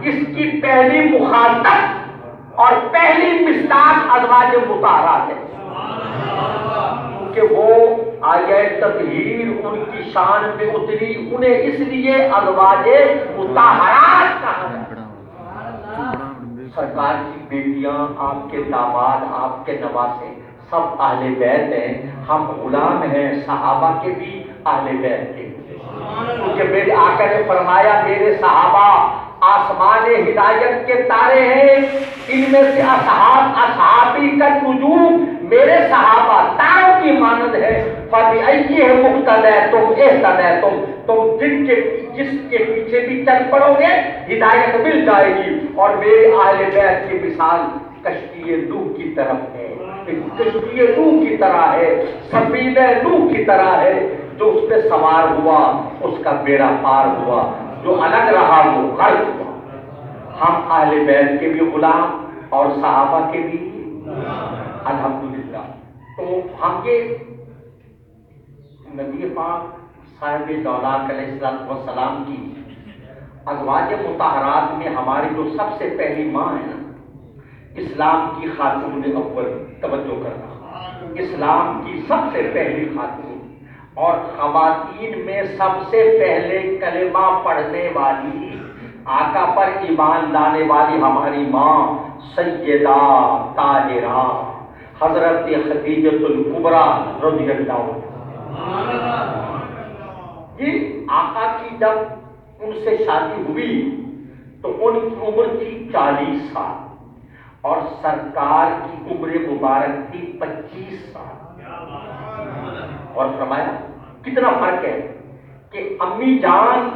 اس کی پہلی مخاطب اور پہلی مصداق ازواج مطہرات ہے، کہ وہ آیہ تطہیر ان کی شان میں اتری، انہیں اس لیے ازواج مطہرات کہا ہے۔ سرکار کی بیٹیاں، آپ کے داماد، آپ کے نواسے سب اہل بیت ہیں، ہم غلام ہیں صحابہ کے بھی اہل بیت کے، کیونکہ میرے آقا نے فرمایا میرے صحابہ آسمان ہدایت کے تارے ہیں، ان میں سے اصحابی کا نجوم، میرے صحابہ تاروں کی مانند ہے، فَبِأَيِّهِمْ مُقْتَدَیتُمْ اهْتَدَیتُمْ، تم جس کے پیچھے بھی چل پڑو گے ہدایت مل جائے گی۔ اور میرے اہل بیت کی مثال کشتی نوح کی طرف ہے، کشتی نوح کی طرح ہے، سفینہ نوح کی طرح ہے، جو اس پہ سوار ہوا اس کا بیڑا پار ہوا، جو الگ رہا وہ غرق ہوا۔ ہم اہل بیت کے بھی غلام اور صحابہ کے بھی الحمدللہ۔ تو ہم یہ نبی پاک صاحب دولت علیہ السلام کی ازواج مطہرات میں ہماری جو سب سے پہلی ماں ہے نا، اسلام کی خاتون اول، توجہ کرنا، اسلام کی سب سے پہلی خاتون اور خواتین میں سب سے پہلے کلمہ پڑھنے والی، آقا پر ایمان لانے والی ہماری ماں سیدہ طاہرہ حضرت خدیجۃ الکبریٰ رضی اللہ عنہا۔ جی آقا کی جب ان سے شادی ہوئی تو ان کی عمر تھی 40 سال اور سرکار کی عمر مبارک تھی 25 سال۔ اور فرمایا کتنا فرق ہے کہ امی جان،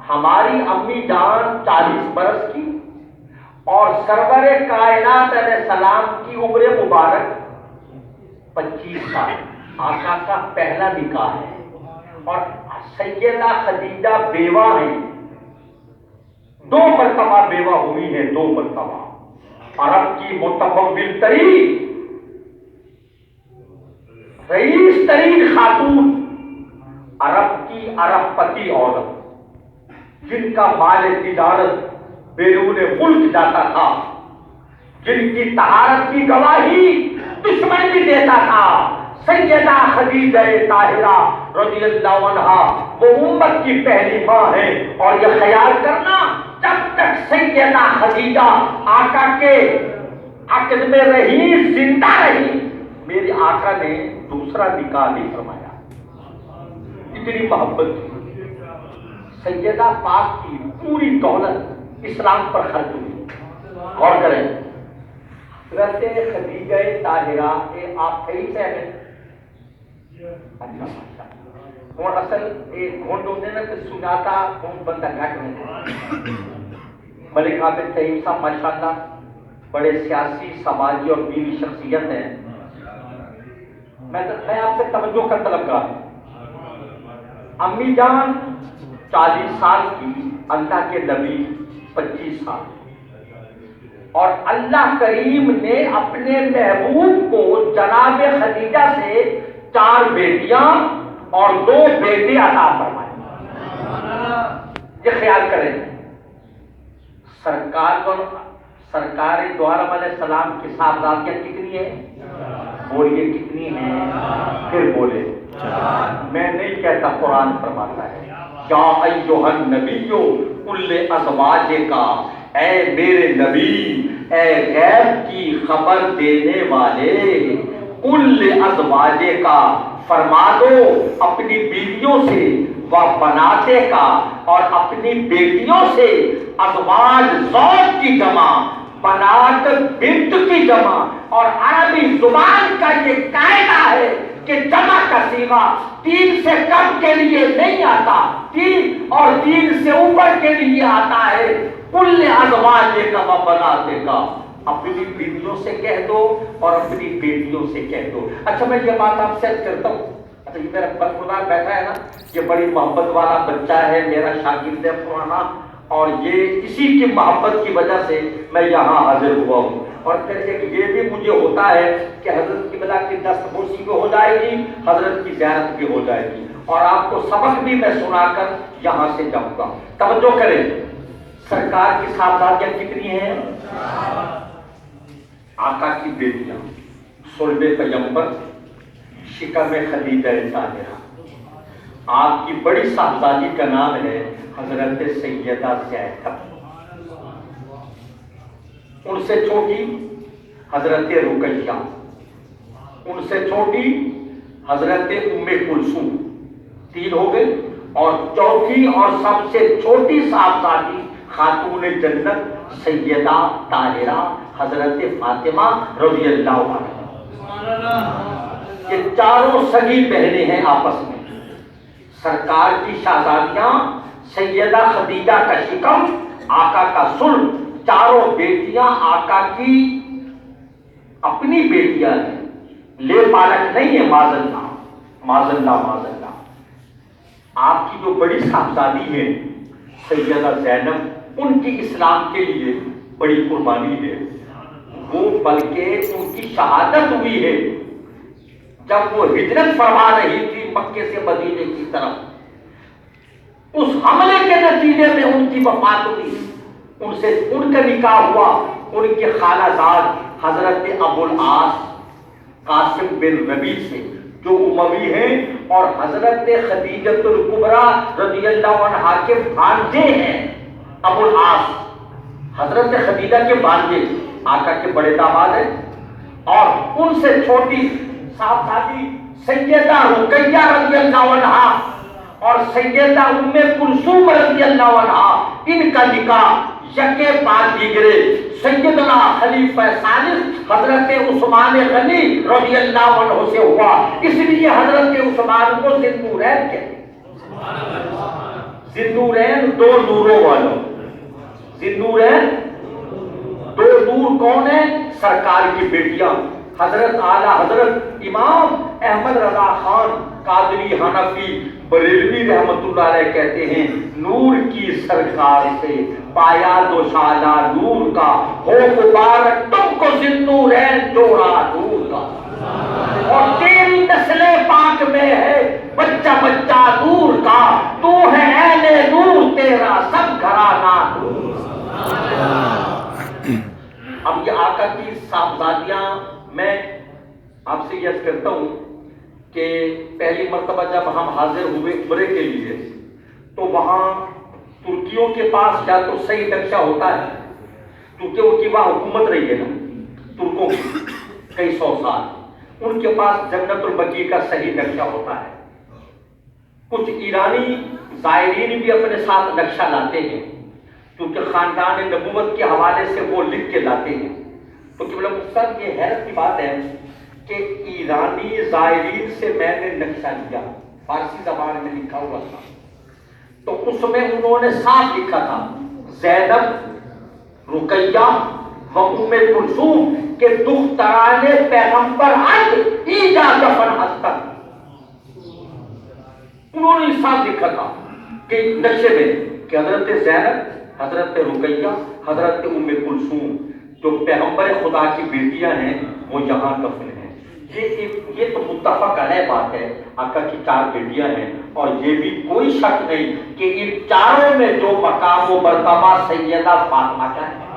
ہماری امی جان 40 برس کی اور سرور کائنات علیہ السلام کی عمر مبارک 25 سال۔ آقا کا پہلا نکاح ہے اور سیدہ خدیجہ بیوہ ہیں، 2 مرتبہ بیوہ ہوئی ہیں، 2 مرتبہ۔ عرب کی متفضل ترین، رئیس ترین خاتون، عرب کی عرب پتی عورت، جن کا مال تجارت بیرون ملک جاتا تھا، جن کی طہارت کی گواہی دشمن بھی دیتا تھا، سیدہ خدیجہ طاہرہ رضی اللہ عنہا، وہ امت کی پہلی ماں ہے۔ اور یہ خیال کرنا جب تک سیدہ خدیجہ آقا کے عقد میں رہی، زندہ رہی، میرے آقا نے دوسرا نکاح نہیں فرمایا، اتنی محبت تھی۔ سیدہ پاک کی پوری دولت اسلام پر خرچ ہوئی۔ غور کریں، حضرت خدیجہ طاہرہ آپ صحیح سے ہیں؟ اور اصل ایک گھونڈ ہوتے نا کہ سناتا گھونڈ بندہ گھٹ میں، ملک عابد طیب صاحب ماشاءاللہ بڑے سیاسی، سماجی اور دینی شخصیت ہیں۔ میں آپ سے توجہ کا طلبگار ہوں۔ امی جان 40 سال کی، اللہ کے نبی 25 سال، اور اللہ کریم نے اپنے محبوب کو جناب خدیجہ سے 4 بیٹیاں اور 2 بیٹے عطا فرمائے۔ یہ خیال کریں، سرکار دو عالم علیہ السلام کی صاحبزادیاں کتنی ہیں؟ بولیے کتنی ہیں؟ پھر بولے، میں نہیں کہتا، قرآن فرماتا ہے یا ایھا النبی قل لازواجک، اے میرے نبی، اے غیب کی خبر دینے والے، قل لازواجک، فرما دو اپنی بیویوں سے، و بناتے کا، اور اپنی بیٹیوں سے، ازواج زوج کی جمع، بنات بنت کی جمع، اور عربی زبان کا یہ قاعدہ ہے کہ جمع کا صیغہ 3 سے کم کے لیے نہیں آتا، 3 اور 3 سے اوپر کے لیے آتا ہے۔ کل ازواجک و بناتک، اپنی بیویوں سے کہہ دو اور اپنی بیٹیوں سے کہہ دو۔ اچھا میں یہ بات آپ سے کرتا ہوں، اچھا یہ میرا برخوردار بیٹھا ہے نا، یہ بڑی محبت والا بچہ ہے، میرا شاگرد ہے پرانا، اور یہ اسی کی محبت کی وجہ سے میں یہاں حاضر ہوا ہوں۔ اور پھر ایک یہ بھی مجھے ہوتا ہے کہ حضرت قبلہ کی دستبوسی بھی ہو جائے گی، حضرت کی زیارت بھی ہو جائے گی، اور آپ کو سبق بھی میں سنا کر یہاں سے جاؤں گا. توجہ کریں، سرکار کی صاحبزادیاں کتنی ہیں؟ آقا کی بیٹیاں، صلب پیغمبر، شکم خدیجہ طاہرہ. آپ کی بڑی صاحبزادی کا نام ہے حضرت سیدہ زینب، ان سے چھوٹی حضرت رقیہ، ان سے چھوٹی حضرت ام کلثوم، تین ہو گئے. اور چوتھی اور سب سے چھوٹی صاحبزادی خاتون جنت سیدہ طاہرہ حضرت فاطمہ رضی اللہ عنہا. یہ چاروں سگی بہنیں ہیں آپس میں. سرکار کی شہزادیاں، سیدہ خدیجہ کا شکم، آقا کا صلب، چاروں بیٹیاں آقا کی اپنی بیٹیاں ہیں، لے پالک نہیں ہے. معاذ اللہ معاذ اللہ معاذ اللہ. آپ کی جو بڑی صاحبزادی ہے سیدہ زینب، ان کی اسلام کے لیے بڑی قربانی ہے. وہ بلکہ ان کی شہادت ہوئی ہے جب وہ ہجرت فرما رہی تھی مکے سے مدینے کی طرف. اس حملے کے نتیجے میں ان کی وفات ہوئی. ان سے ان کا نکاح ہوا ان کے خالہ زاد حضرت ابو العاص قاسم بن ربیع سے، جو اموی ہیں اور حضرت خدیجۃ الکبریٰ رضی اللہ عنہا کے بھانجے ہیں. ابو العاص حضرت خدیجہ کے بھانجے، آقا کے بڑے داماد ہیں. اور ان سے چھوٹی صاحبزادی سیدہ رقیہ رضی اللہ عنہا اور سیدہ ام کلثوم رضی اللہ عنہا، ان کا نکاح یکے بعد دیگرے سیدنا خلیفہ ثالث حضرت عثمان غنی رضی اللہ عنہ سے ہوا. اس لیے حضرت عثمان کو ذی-النورین کہتے ہیں. ذی-النورین، دو نوروں والوں. ذی-النورین، دو نور کون ہیں؟ سرکار کی بیٹیاں حضرت اعلیٰ حضرت امام احمد رضا خان قادری حنفی بریلوی رحمت اللہ علیہ کہتے ہیں، نور کی سرکار سے پایا دوشالہ نور کا، ہو مبارک تم کو ذی-النورین جوڑا نور کا. اور تیری نسل پاک میں ہے بچہ بچہ نور کا، تو ہے اہل نور تیرا سب گھرانہ نور. اب یہ آقا کی صاحبزادیاں، میں آپ سے یہ کرتا ہوں کہ پہلی مرتبہ جب ہم حاضر ہوئے عمرے کے لیے تو وہاں ترکیوں کے پاس یا تو صحیح نقشہ ہوتا ہے، کیونکہ ان کی وہاں حکومت رہی ہے نا ترکوں کی کئی سو سال. ان کے پاس جنت البقیع کا صحیح نقشہ ہوتا ہے. کچھ ایرانی زائرین بھی اپنے ساتھ نقشہ لاتے ہیں کیونکہ خاندان نبوت کے حوالے سے وہ لکھ کے لاتے ہیں. تو قبلہ مفتر یہ حیرت کی بات ہے کہ ایرانی زائرین سے میں نے نقشہ لیا، فارسی زبان میں لکھا ہوا تھا. تو اس میں انہوں نے صاف لکھا تھا زینب، رقیہ و ام کلثوم کے دختران پیغمبر عد ایجا دفن ہستن. انہوں نے صاف لکھا تھا کہ نقشے میں کہ حضرت زینب، حضرت رقیہ، حضرت ام کلثوم جو پیغمبر خدا کی بیٹیاں ہیں وہ یہاں دفن ہیں. یہ تو متفق علیہ بات ہے، آقا کی چار بیٹیاں ہیں اور یہ بھی کوئی شک نہیں کہ ان چاروں میں جو مقام و مرتبہ سیدہ فاطمہ کا ہے.